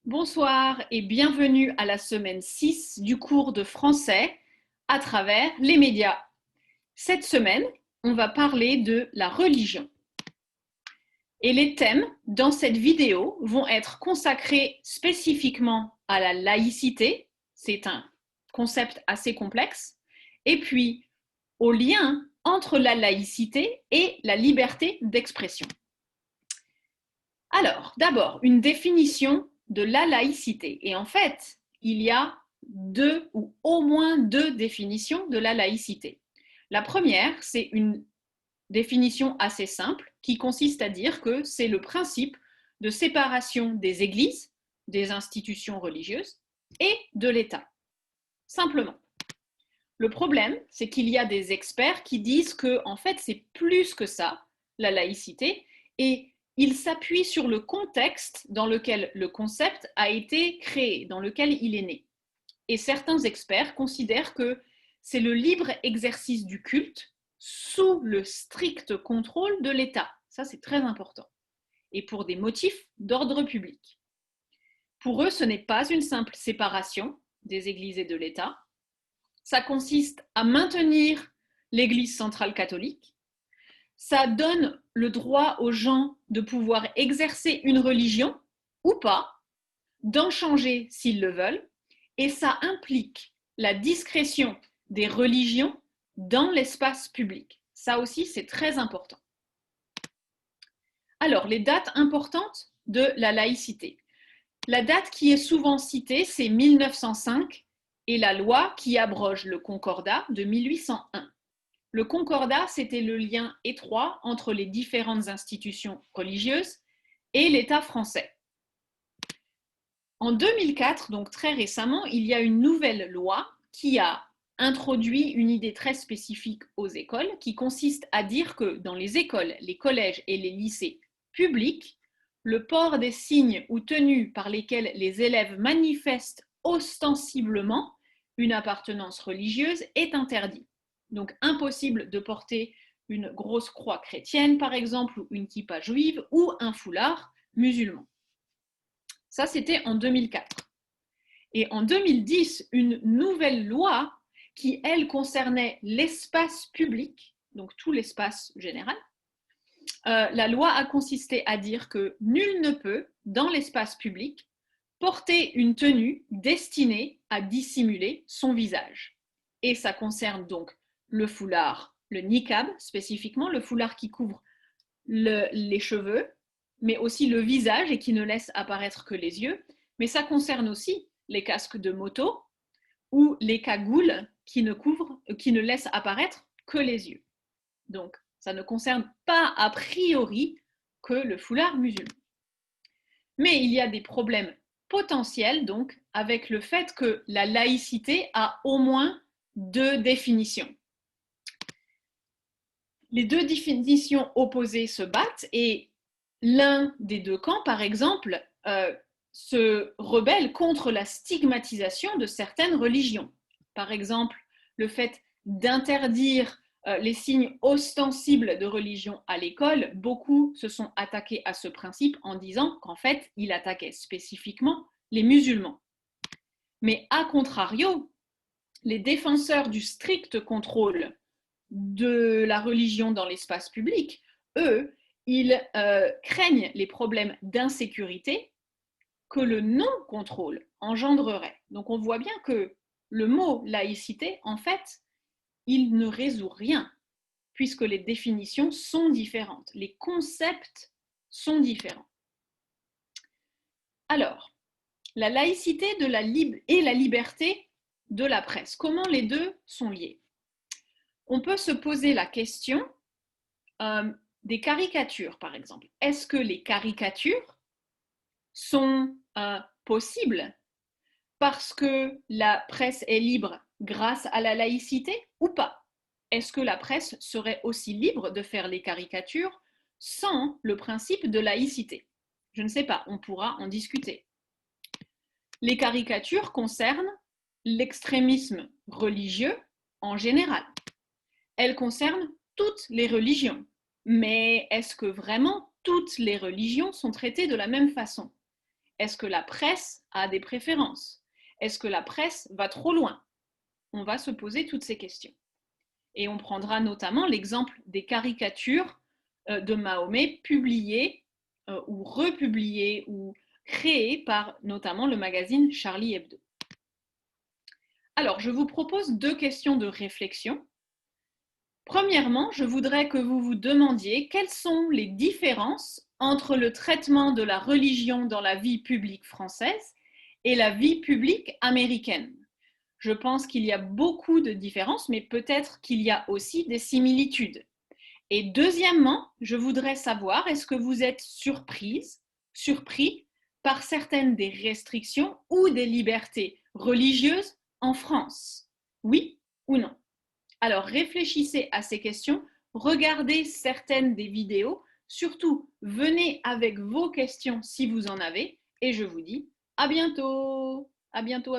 Bonsoir et bienvenue à la semaine 6 du cours de français à travers les médias. Cette semaine, on va parler de la religion. Et les thèmes dans cette vidéo vont être consacrés spécifiquement à la laïcité, c'est un concept assez complexe, et puis au lien entre la laïcité et la liberté d'expression. Alors, d'abord, une définition de la laïcité. Et en fait, il y a deux ou au moins deux définitions de la laïcité. La première, c'est une définition assez simple qui consiste à dire que c'est le principe de séparation des églises, des institutions religieuses et de l'État. Simplement. Le problème, c'est qu'il y a des experts qui disent que, en fait, c'est plus que ça, la laïcité, et ils s'appuient sur le contexte dans lequel le concept a été créé, dans lequel il est né. Et certains experts considèrent que c'est le libre exercice du culte sous le strict contrôle de l'État. Ça, c'est très important. Et pour des motifs d'ordre public. Pour eux, ce n'est pas une simple séparation des églises et de l'État. Ça consiste à maintenir l'Église centrale catholique. Ça donne le droit aux gens de pouvoir exercer une religion ou pas, d'en changer s'ils le veulent, et ça implique la discrétion des religions dans l'espace public. Ça aussi, c'est très important. Alors, les dates importantes de la laïcité. La date qui est souvent citée, c'est 1905 et la loi qui abroge le Concordat de 1801. Le Concordat, c'était le lien étroit entre les différentes institutions religieuses et l'État français. En 2004, donc très récemment, il y a une nouvelle loi qui a introduit une idée très spécifique aux écoles qui consiste à dire que dans les écoles, les collèges et les lycées publics, le port des signes ou tenues par lesquels les élèves manifestent ostensiblement une appartenance religieuse est interdit. Donc impossible de porter une grosse croix chrétienne, par exemple, ou une kippa juive, ou un foulard musulman. Ça, c'était en 2004. Et en 2010, une nouvelle loi qui, elle, concernait l'espace public, donc tout l'espace général, la loi a consisté à dire que nul ne peut, dans l'espace public, porter une tenue destinée à dissimuler son visage. Et ça concerne donc le foulard, le niqab spécifiquement, le foulard qui couvre les cheveux, mais aussi le visage et qui ne laisse apparaître que les yeux. Mais ça concerne aussi les casques de moto ou les cagoules qui ne laissent apparaître que les yeux. Donc, ça ne concerne pas a priori que le foulard musulman. Mais il y a des problèmes potentiels donc avec le fait que la laïcité a au moins deux définitions. Les deux définitions opposées se battent et l'un des deux camps, par exemple, se rebelle contre la stigmatisation de certaines religions. Par exemple, le fait d'interdire les signes ostensibles de religion à l'école, beaucoup se sont attaqués à ce principe en disant qu'en fait, il attaquait spécifiquement les musulmans. Mais à contrario, les défenseurs du strict contrôle de la religion dans l'espace public, eux, ils craignent les problèmes d'insécurité que le non-contrôle engendrerait. Donc on voit bien que le mot laïcité, en fait, il ne résout rien, puisque les définitions sont différentes, les concepts sont différents. Alors, la laïcité et la liberté de la presse, comment les deux sont liés? On peut se poser la question des caricatures, par exemple. Est-ce que les caricatures sont possibles parce que la presse est libre grâce à la laïcité ou pas? Est-ce que la presse serait aussi libre de faire les caricatures sans le principe de laïcité? Je ne sais pas, on pourra en discuter. Les caricatures concernent l'extrémisme religieux en général. Elles concernent toutes les religions. Mais est-ce que vraiment toutes les religions sont traitées de la même façon? Est-ce que la presse a des préférences? Est-ce que la presse va trop loin? On va se poser toutes ces questions. Et on prendra notamment l'exemple des caricatures de Mahomet publiées ou republiées ou créées par notamment le magazine Charlie Hebdo. Alors, je vous propose 2 questions de réflexion. Premièrement, je voudrais que vous vous demandiez quelles sont les différences entre le traitement de la religion dans la vie publique française et la vie publique américaine. Je pense qu'il y a beaucoup de différences, mais peut-être qu'il y a aussi des similitudes. Et deuxièmement, je voudrais savoir, est-ce que vous êtes surpris par certaines des restrictions ou des libertés religieuses en France? Oui ou non? Alors réfléchissez à ces questions, regardez certaines des vidéos, surtout venez avec vos questions si vous en avez, et je vous dis à bientôt. À bientôt.